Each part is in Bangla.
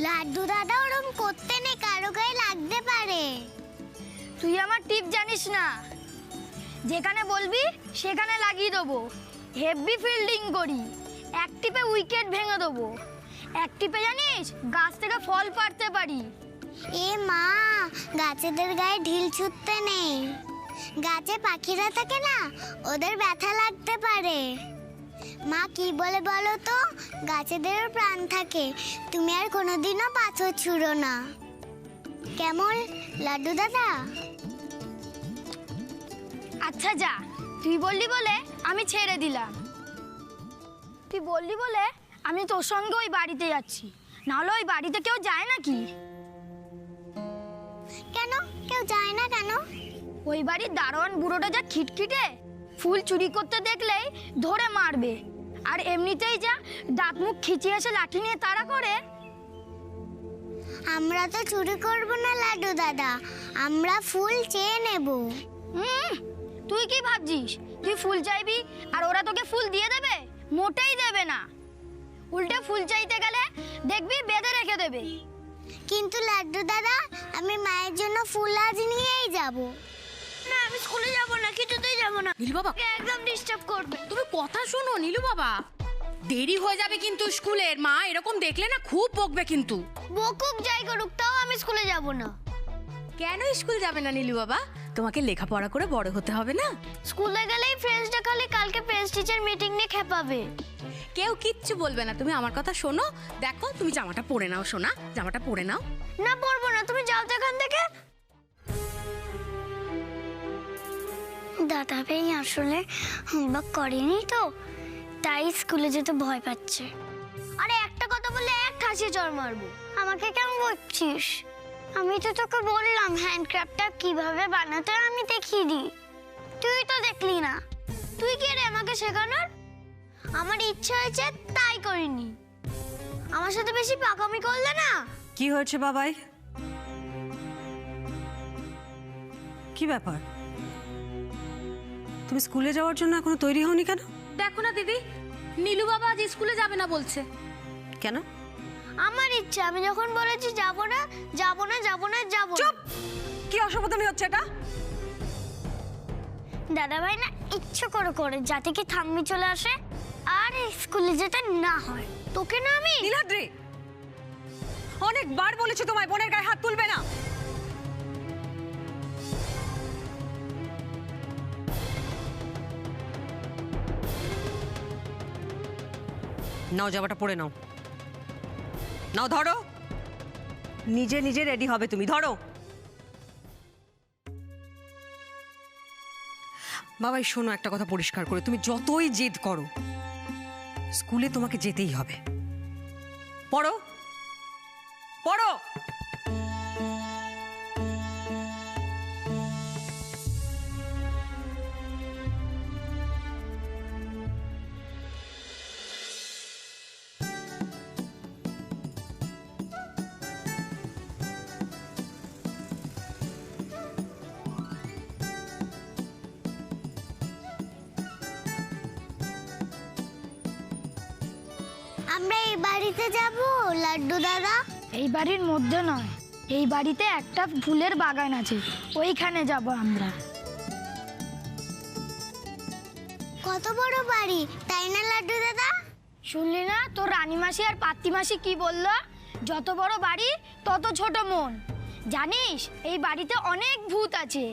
লাড্ডু দাদা ওরম করতে নেই, কারো গায়ে লাগতে পারে। তুই আমার টিপ জানিস না, যেখানে বলবি সেখানে লাগিয়ে দেবো। হেভি ফিল্ডিং করি, এক টিপে উইকেট ভেঙে দেবো। এক টিপে জানিস গাছ থেকে ফল পাড়তে পারি। এ মা, গাছেদের গায়ে ঢিল ছুঁড়তে নেই, গাছে পাখিরা থাকে না, ওদের ব্যথা লাগতে পারে। মা কি বলে বলো তো, গাছেদেরও প্রাণ থাকে। তুমি আর কোনোদিনও পাথর ছুঁড়ো না, কেমন লাড্ডু দাদা? আচ্ছা যা, তুই বললি বলে আমি ছেড়ে দিলাম। তুই বললি বলে আমি তোর সঙ্গে ওই বাড়িতে যাচ্ছি, নাহলে ওই বাড়িতে কেউ যায় নাকি? কেন কেউ যায় না কেন? ওই বাড়ির দারোয়ান বুড়োটা যা খিটখিটে, ফুল চুরি করতে দেখলেই ধরে মারবে। আর এমনিতেই যা দাঁত মুখ খিচিয়ে এসে লাঠি নিয়ে তাড়া করে। আমরা তো চুরি করব না লাড্ডু দাদা, আমরা ফুল চেয়ে নেব। তুই কি ভাবছিস তুই ফুল চাইবি আর ওরা তোকে ফুল দিয়ে দেবে? মোটেই দেবে না। উল্টে ফুল চাইতে গেলে দেখবি বেঁধে রেখে দেবে। কিন্তু লাড্ডু দাদা, আমি মায়ের জন্য ফুল আজ নিয়েই যাব। না, আমি স্কুলে যাব না, কিছুতেই যাব না। নীলু বাবা একদম ডিস্টার্ব করবে। তুমি কথা শোনো নীলু বাবা, দেরি হয়ে যাবে কিন্তু স্কুলের। মা এরকম দেখলে না খুব বকবে কিন্তু। বকুক যাই করুক, তাও আমি স্কুলে যাব না। কেন স্কুল যাবে না নীলু বাবা? তোমাকে লেখাপড়া করে বড় হতে হবে না? স্কুলে গেলেই ফ্রেন্ডসটা খালি কালকে প্রেস টিচার মিটিং নিয়ে খেপাবে। কেউ কিচ্ছু বলবে না, তুমি আমার কথা শোনো। দেখো তুমি জামাটা পরে নাও সোনা, জামাটা পরে নাও। না পরবো না, তুমি যাও তো এখান থেকে। দাদা ভাই আসলে হোমওয়ার্ক করেনি তো, তাই স্কুলে যেতে ভয় পাচ্ছে। আরে একটা কথা বললে এক ঠাসিয়ে চড় মারবো। আমাকে কেন বলছিস? আমি তো তোকে বললাম হ্যান্ডক্রাফটটা কিভাবে বানাতে হয় আমি দেখিয়ে দিই, তুই তো দেখলি না। তুই কি রে আমাকে শেখানোর? আমার ইচ্ছা হয়েছে তাই করিনি। আমার সাথে বেশি পাকামি করলে না। কি হয়েছে বাবাই? কি ব্যাপার, তুমি স্কুলে যাওয়ার জন্য এখনো তৈরি হওনি কেন? দেখো না দিদি, নীলু বাবা আজ স্কুলে যাবে না বলছে। কেন? আমার ইচ্ছা, আমি যখন বলেছি যাব না যাব না যাব না যাব না। চুপ! কি অসভ্যতামি হচ্ছে এটা? দাদা ভাই না ইচ্ছে করে যাতে কি থাম্মি চলে আসে আর স্কুলে যেতে না হয়। তোকে না আমি নীলাদ্রি, অনেকবার বলেছি তোমায় বোনের গায়ে হাত তুলবে না। নাও জামাটা পরে নাও, নাও ধরো, নিজে নিজে রেডি হবে তুমি, ধরো। বাবাই শোনো একটা কথা পরিষ্কার করে, তুমি যতই জেদ করো স্কুলে তোমাকে যেতেই হবে। পড়ো পড়ো। আমরা এই বাড়িতে যাব লাড্ডু দাদা? এই বাড়ির মধ্যে নয়, এই বাড়িতে একটা ফুলের বাগান আছে, ওইখানে যাব আমরা। কত বড় বাড়ি, তাই না লাড্ডু দাদা? শুনলি না তোর রানীমাসি আর পাত্তিমাসি কি বললো? যত বড় বাড়ি তত ছোট মন। জানিস এই বাড়িতে অনেক ভূত আছে।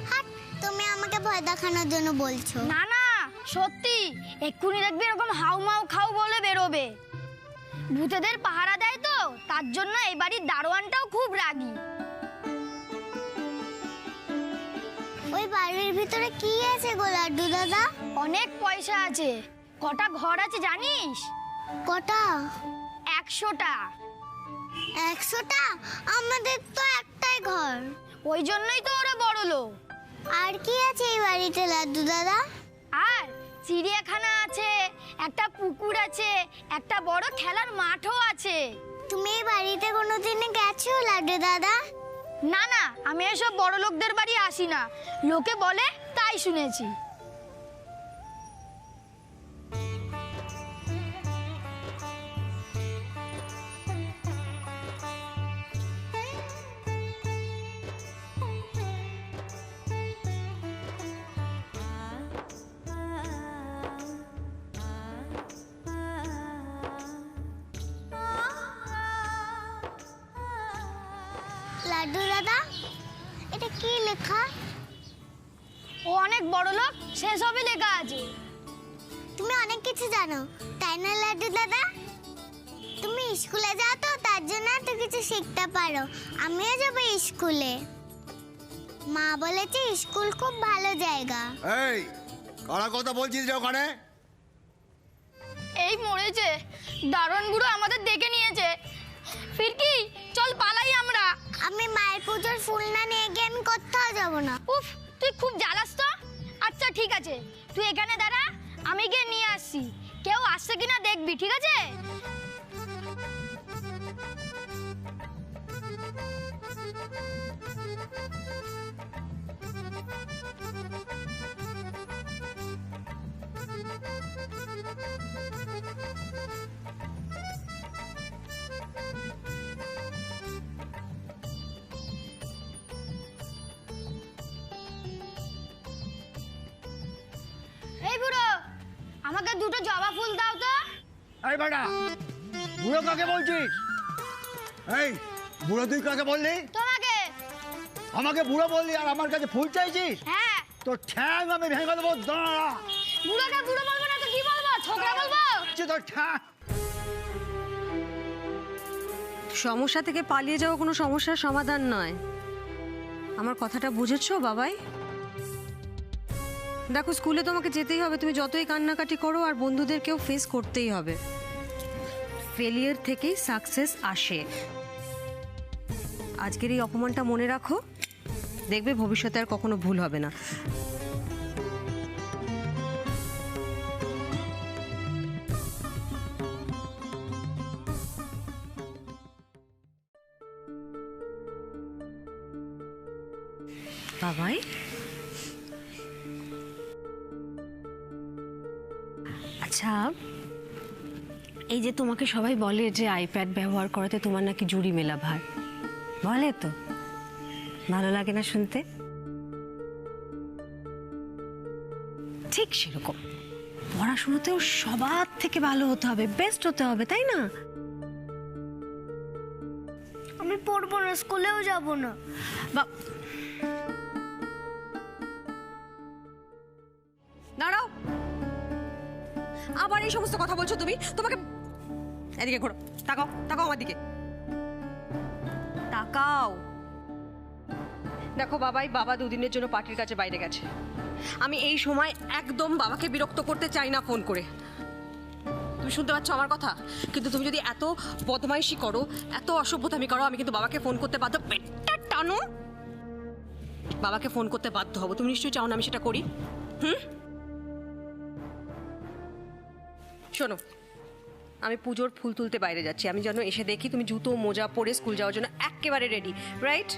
হাট, তুমি আমাকে ভয় দেখানোর জন্য বলছো? না না সত্যি, এক্ষুনি দেখবি এরকম হাউ মাউ খাও বলে বেরোবে। ভূতেদের পাহারা দেয় তো, তার জন্য এই বাড়ির দারোয়ানটাও খুব রাগী। ওই বাড়ির ভিতরে কি আছে গো লাড্ডু দাদা? অনেক পয়সা আছে। কটা ঘর আছে জানিস? কটা? 100টা। 100টা? আমাদের তো একটাই ঘর। ওই জন্যই তো ওরা বড় লোক। আর কি আছে এই বাড়িতে লাড্ডু দাদা? আর চিড়িয়াখানা আছে, একটা পুকুর আছে, একটা বড় খেলার মাঠও আছে। তুমি এই বাড়িতে কোনোদিন গেছো লাড্ডু দাদা? না না, আমি এসব বড় লোকদের বাড়ি আসি না, লোকে বলে তাই শুনেছি। লাড্ডু দাদা, এটা কি লেখা? ও অনেক বড় লোক, সেসবই লেখা আছে। তুমি অনেক কিছু জানো তাই না লাড্ডু দাদা? তুমি স্কুলে যাও তো, তার জন্য তো কিছু শিখতে পারো। আমিও যাবো স্কুলে। মা বলেছে স্কুল খুব ভালো জায়গা। এই কারা কথা বলছিস রে ওখানে? এই মরেছে, দারুণ বুড়ো আমাদের দেখে নিয়েছে। ফিরকি, চল পালাই আমরা। আমি মায়ের পুজোর ফুল না নিয়ে গিয়ে আমি কোথাও যাবো না। উফ, তুই খুব জ্বালাস তো। আচ্ছা ঠিক আছে, তুই এখানে দাঁড়া, আমি গিয়ে নিয়ে আসছি। কেউ আসছে কিনা দেখবি, ঠিক আছে? এই বুড়ো, আমাকে দুটো জবা ফুল দাও তো। এই বেটা, বুড়ো কাকে বলছিস? এই বুড়ো তুই কাকে বললি? তোমাকে। আমাকে বুড়ো বললি আর আমার কাছে ফুল চাইছিস? হ্যাঁ। তোর ঠ্যাং আমি ভেঙে দেবো, দাঁড়া। বুড়োকে বুড়ো বলবো না তো কি বলবো? ছোকরা বলবো? তোর ঠ্যাং। সমস্যা থেকে পালিয়ে যাওয়া কোনো সমস্যার সমাধান নয়। আমার কথাটা বুঝেছো বাবাই? দেখো, স্কুলে তোমাকে যেতেই হবে, তুমি যতই কান্নাকাটি করো, আর বন্ধুদেরকেও ফেস করতেই হবে। ফেলিয়ার থেকেই সাকসেস আসে। আজকের এই অপমানটা মনে রাখো, দেখবে ভবিষ্যতে আর কখনো ভুল হবে না। বাবাই, আচ্ছা, এই যে তোমাকে সবাই বলে যে আইপ্যাড ব্যবহার করাতে তোমার নাকি জুড়ি মেলা ভার, বলে তো? ভালো লাগে না শুনতে? ঠিক সেরকম পড়াশোনাতেও সবার থেকে ভালো হতে হবে, বেস্ট হতে হবে, তাই না? আমি পড়বো না, স্কুলেও যাব না। দাঁড়াও, আবার এই সমস্ত কথা বলছো তুমি? তোমাকে এদিকে ঘোরো, তাকাও, তাকাও আমার দিকে, তাকাও। দেখো বাবাই, বাবা দুদিনের জন্য পার্টির কাছে বাইরে গেছে। আমি এই সময় একদম বাবাকে বিরক্ত করতে চাই না ফোন করে। তুমি শুনতে পাচ্ছ আমার কথা? কিন্তু তুমি যদি এত বদমাইশি করো, এত অসভ্যতামি করো, আমি কিন্তু বাবাকে ফোন করতে বাধ্য। পেটটা টানো, বাবাকে ফোন করতে বাধ্য হবো। তুমি নিশ্চয়ই চাও না আমি সেটা করি? শোনো, আমি পুজোর ফুল তুলতে বাইরে যাচ্ছি। আমি যেন এসে দেখি তুমি জুতো মোজা পরে স্কুল যাওয়ার জন্য একেবারে রেডি, রাইট?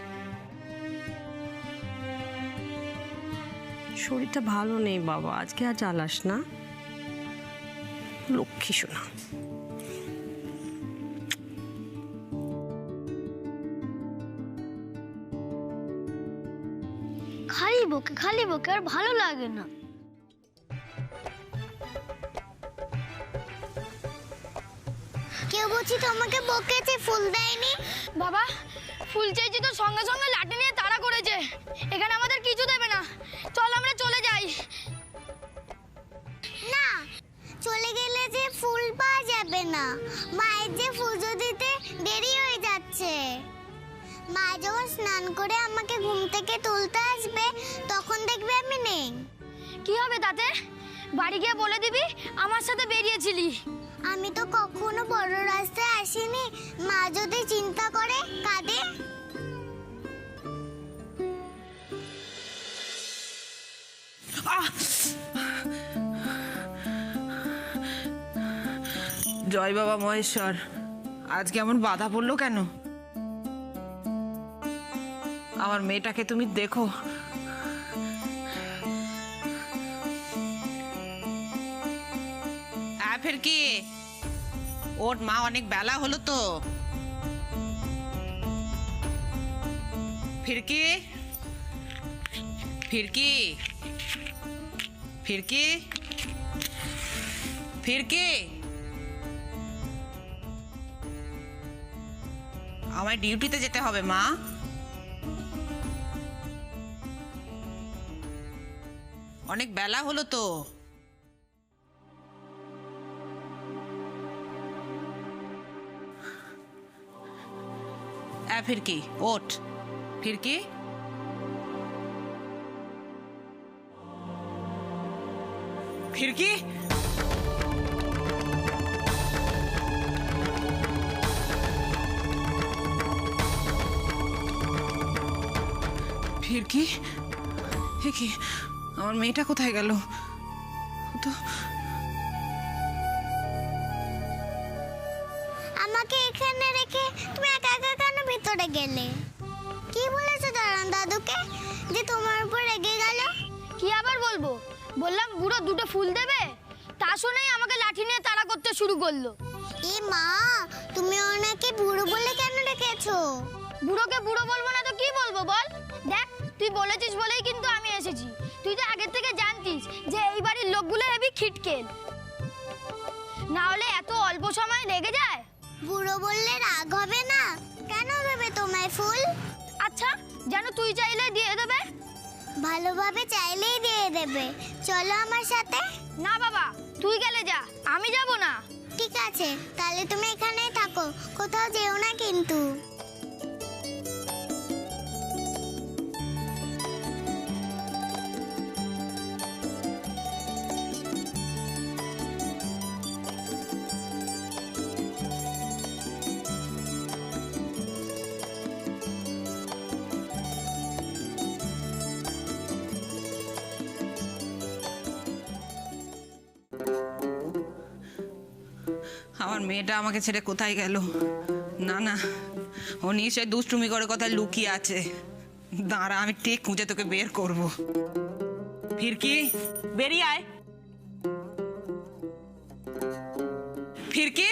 শরীরটা ভালো নেই বাবা, আজকে আর চালাস না। লক্ষ্মী শোনা। খালি বকে আর ভালো লাগে না। কেউ বলছি তোমাকে বকেছে, ফুল দেয়নি? বাবা, ফুল চাইছি তো সঙ্গে সঙ্গে লাঠি নিয়ে তাড়া করেছে। এখানে আমাদের কিছু দেবে না, চল আমরা চলে যাই। না, চলে গেলে যে ফুল পাওয়া যাবে না। মায়ের যে পুজো দিতে দেরি হয়ে যাচ্ছে। মা যখন স্নান করে আমাকে ঘুম থেকে তুলতে আসবে, তখন দেখবে আমি নেই। কি হবে তাতে? বাড়ি গিয়ে বলে দিবি আমার সাথে বেরিয়েছিলি। আমি তো কখনো বড় রাস্তায় আসিনি। মা যদি চিন্তা করে, কাঁদে। জয় বাবা মহেশ্বর, আজ কেমন বাধা পড়লো কেন? আমার মেয়েটাকে তুমি দেখো। ফের কি ওর মা, অনেক বেলা হলো তো। ফিরকি, ফিরকি, ফিরকি, ফিরকি, আমায় ডিউটিতে যেতে হবে মা। অনেক বেলা হলো তো। ফিরকি ওঠ, ফিরকি। ফিরকি ফিরকি, এ কি, আমার মেয়েটা কোথায় গেল? তো আমাকে এখানে রেখে তুমি একা একা কেন ভিতরে গেলে? কি বলেছো দাঁড়ান দাদুকে যে তোমার উপর রেগে গেল? কি আবার বলবো, বললাম বুড়ো দুটো ফুল দেবে, তা শুনেই আমাকে লাঠি নিয়ে তাড়া করতে শুরু করলো। এ মা, তুমি ওনাকে বুড়ো বলে কেন রেখেছো? বুড়োকে বুড়ো বলবো না তো কি বলবো বল? দেখ, তুই বলেছিস বলেই কিন্তু আমি এসেছি। তুই তো আগের থেকে জানতিস যে এই বাড়ির লোকগুলো হেবি খিটকেল, না হলে এত অল্প সময় লেগে যায়। বুড়ো বললে রাগ হবে না? কেন দেবে তোমায় ফুল? আচ্ছা, যেন তুই চাইলে দিয়ে দেবে। ভালোভাবে চাইলেই দিয়ে দেবে। চলো আমার সাথে। না বাবা, তুই গেলে যা, আমি যাব না। ঠিক আছে, তাহলে তুমি এখানেই থাকো, কোথাও যেও না কিন্তু। আমার মেয়েটা আমাকে ছেড়ে কোথায় গেল? না না, ও নিশ্চয় দুষ্টুমি করে কোথায় লুকিয়ে আছে। দাঁড়া, আমি ঠিক খুঁজে তোকে বের করব। ফিরকি, বেরিয়ে আয়। ফিরকি,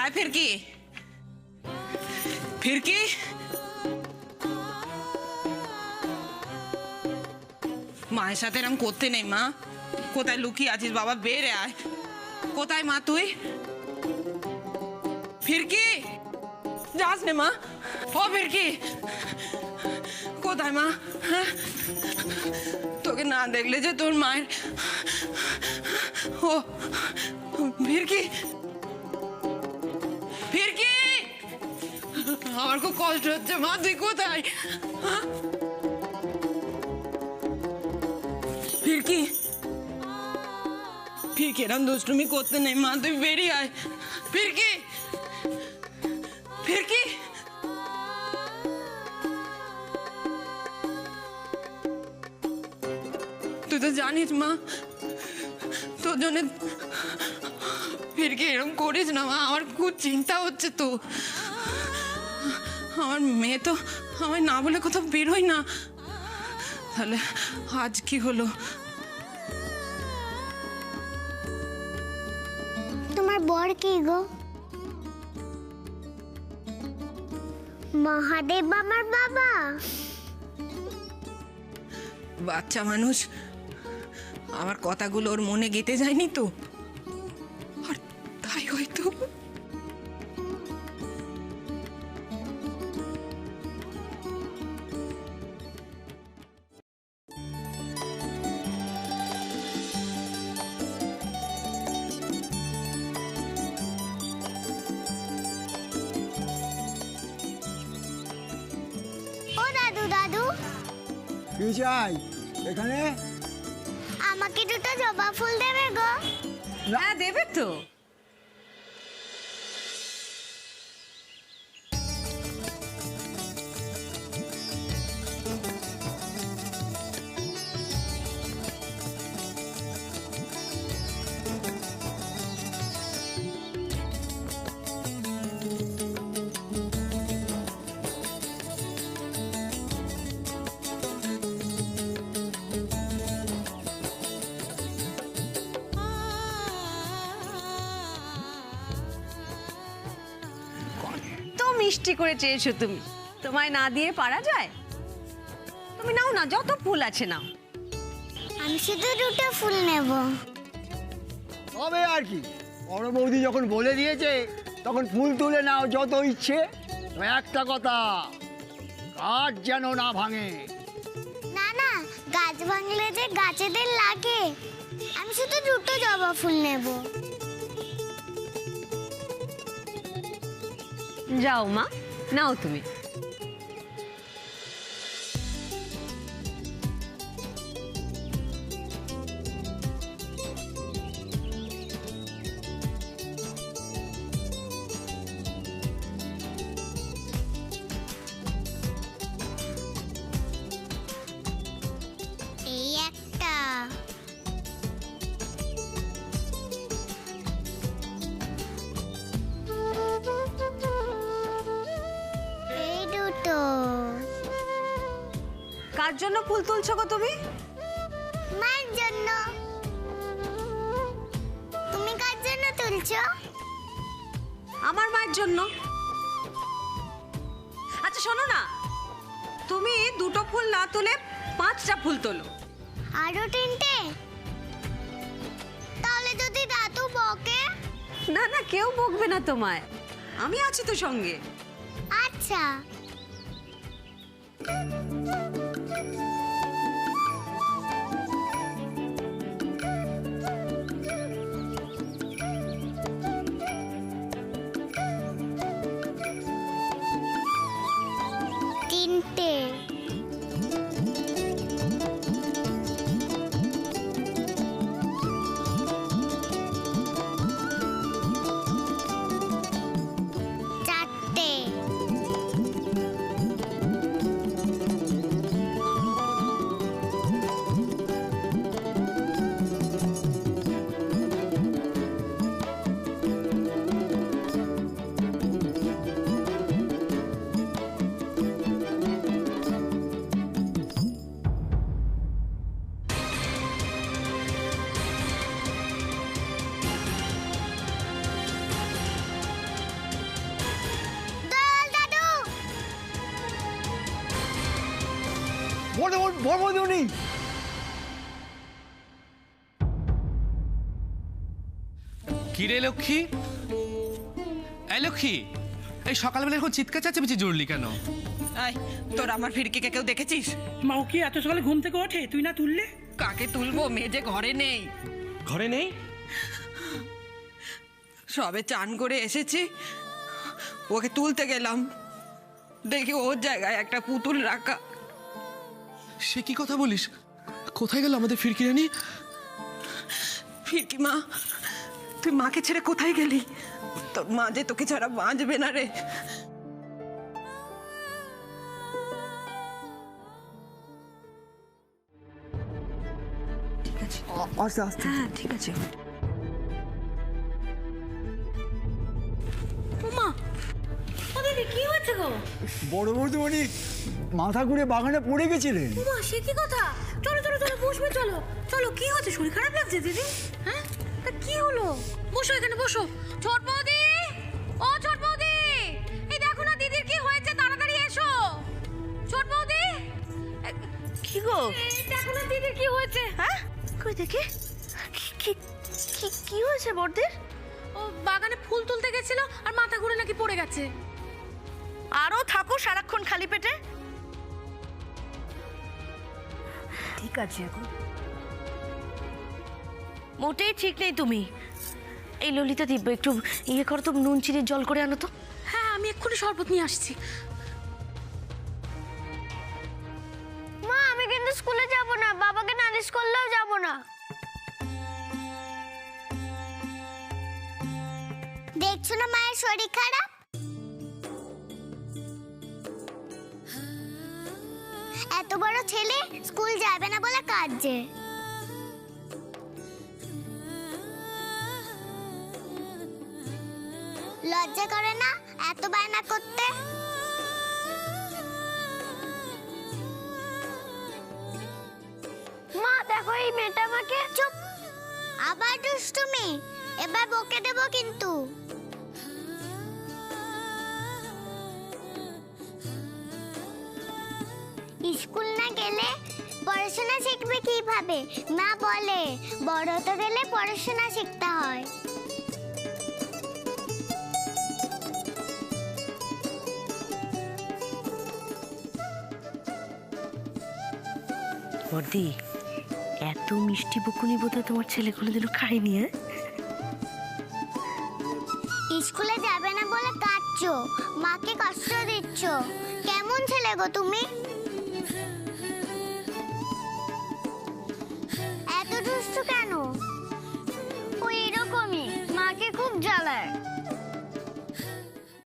আয় ফিরকি, ফিরকি। মায়ের সাথে এরকম করতে নেই মা। কোথায় লুকিয়ে আছিস বাবা? বেরে আয়। কোথায় মা তুই? ফিরকি, যাস নে মা। ও ফিরকি, কোথায় মা? হ্যাঁ, তোকে না দেখলে যে তোর মায়ের। ও ফিরকি, ফিরকি, আমার খুব কষ্ট হচ্ছে মা। তুই কোথায়? হ্যাঁ? ফিরকি, ফিরকি, এরম দুষ্টুমি করতে নেই মা। তুই বেরিয়ে আয়। ফিরকি, ফিরকি। তুই তো জানিস মা, তোর জন্য। ফিরকি, এরকম করিস না মা, আমার খুব চিন্তা হচ্ছে তো। আমার মেয়ে তো আমায় না বলে কোথাও বেরোয় না। তাহলে আজ কি হলো? তোমার বর কি গো? মহাদেব আমার বাবা? বাচ্চা মানুষ, আমার কথাগুলো ওর মনে গেঁথে যায়নি তো, আর তাই হয়তো। ও দাদু, দাদু কি চাই এখানে? আমাকে দুটো জবা ফুল দেবে গো? হ্যাঁ, দেবে তো। মিষ্টি করে চেয়েছো তুমি, তোমায় না দিয়ে পারা যায়? তুমি নাও না, যত ফুল আছে নাও। আমি শুধু দুটো ফুল নেব। তবে আর কি, বড় বৌদি যখন বলে দিয়েছে তখন ফুল তুলে নাও যত ইচ্ছে। তবে একটা কথা, কাঠ যেন না ভাঙে। না না, ভাঙলে যে গাছেদের লাগে। আমি শুধু দুটো জবা ফুল নেব। যাও মা, নাও তুমি। এই একটা, এই দুটো। কার জন্য ফুল তুলছো গো তুমি? মায়ের জন্য। তুমি কার জন্য তুলছো? আমার মায়ের জন্য। আচ্ছা শোনো না, তুমি দুটো ফুল না তুলে 5টা ফুল তোলো। আরো 3টে? তাহলে যদি দাদু বকে? না না, কেউ বকবে না তোমায়, আমি আছি তো সঙ্গে। আচ্ছা। তিনটে। চারটে। দোল দাদু। বড়মণি, কিরে লক্ষ্মী, এই লক্ষ্মী, এই সকালবেলা এখন চিৎকার চেঁচামেচি জুড়লি কেন? আয়, তোর আমার ফিরকিকে কেউ দেখেছিস? মাও কি এত সকালে ঘুম থেকে ওঠে? তুই না তুললে? কাকে তুলবো? মেয়ে যে ঘরে নেই। ঘরে নেই? সবে চান করে এসেছি, ওকে তুলতে গেলাম, দেখি ওর জায়গায় একটা পুতুল রাখা। সে কি কথা বলিস? কোথায় গেল আমাদের ফিরকি রানী? ফিরকি মা, তুই মাকে ছেড়ে কোথায় গেলি? তোর মা যে তোকে ছাড়া বাঁচবে না রে। ঠিক আছে, আস্তে আস্তে। হ্যাঁ ঠিক আছে। কি হয়েছে গো? বড় বৌদিমণি মাথা ঘুরে বাগানে পড়ে গেছিলেন। মা, সে কি কথা? চলো চলো চলো, বসবে, চলো চলো। কি হচ্ছে? শরীর খারাপ লাগছে দিদি? হ্যাঁ, তা কি হলো? বসো এখানে, বসো। ছোট বৌদি, ও ছোট বৌদি, এই দেখো না দিদির কি হয়েছে, তাড়াতাড়ি এসো। ছোট বৌদি, কি গো? এই দেখো না দিদির কি হয়েছে। হ্যাঁ, কই দেখি। কি কি কি হয়েছে বড়দের? ও বাগানে ফুল তুলতে গেছিল আর মাথা ঘুরে নাকি পড়ে গেছে। আরো থাকো সারাক্ষণ খালি পেটে? ঠিক আছে, এখন মোটেই ঠিক নেই তুমি। এই ললিতা দিব্য, একটু ইয়ে করো তো, নুন চিনির জল করে আনো তো। হ্যাঁ, আমি এক্ষুনি শরবত নিয়ে আসছি। মা, আমি কিন্তু স্কুলে যাব না, বাবাকে নালিশ করলেও যাব না। দেখছো না মায়ের শরীর খারাপ? এত বড় ছেলে স্কুল যাবে না বলে কাঁদছে। লজ্জা করে না এত বায়না করতে? মা দেখো, এই মেয়েটা আমাকে। চুপ, আবার দুষ্টুমি। এবার বকে দেবো কিন্তু। স্কুল না গেলে পড়াশোনা শিখবে কিভাবে? মা বলে বড় হতে গেলে পড়াশোনা শিখতে হয়। বর্দি, এত মিষ্টি বকুনি বোধহয় তোমার ছেলে কোনোদিন খায়নি। হ্যাঁ, স্কুলে যাবে না বলে কাঁদছো, মাকে কষ্ট দিচ্ছ। কেমন ছেলে গো তুমি? এত দুষ্টু কেন?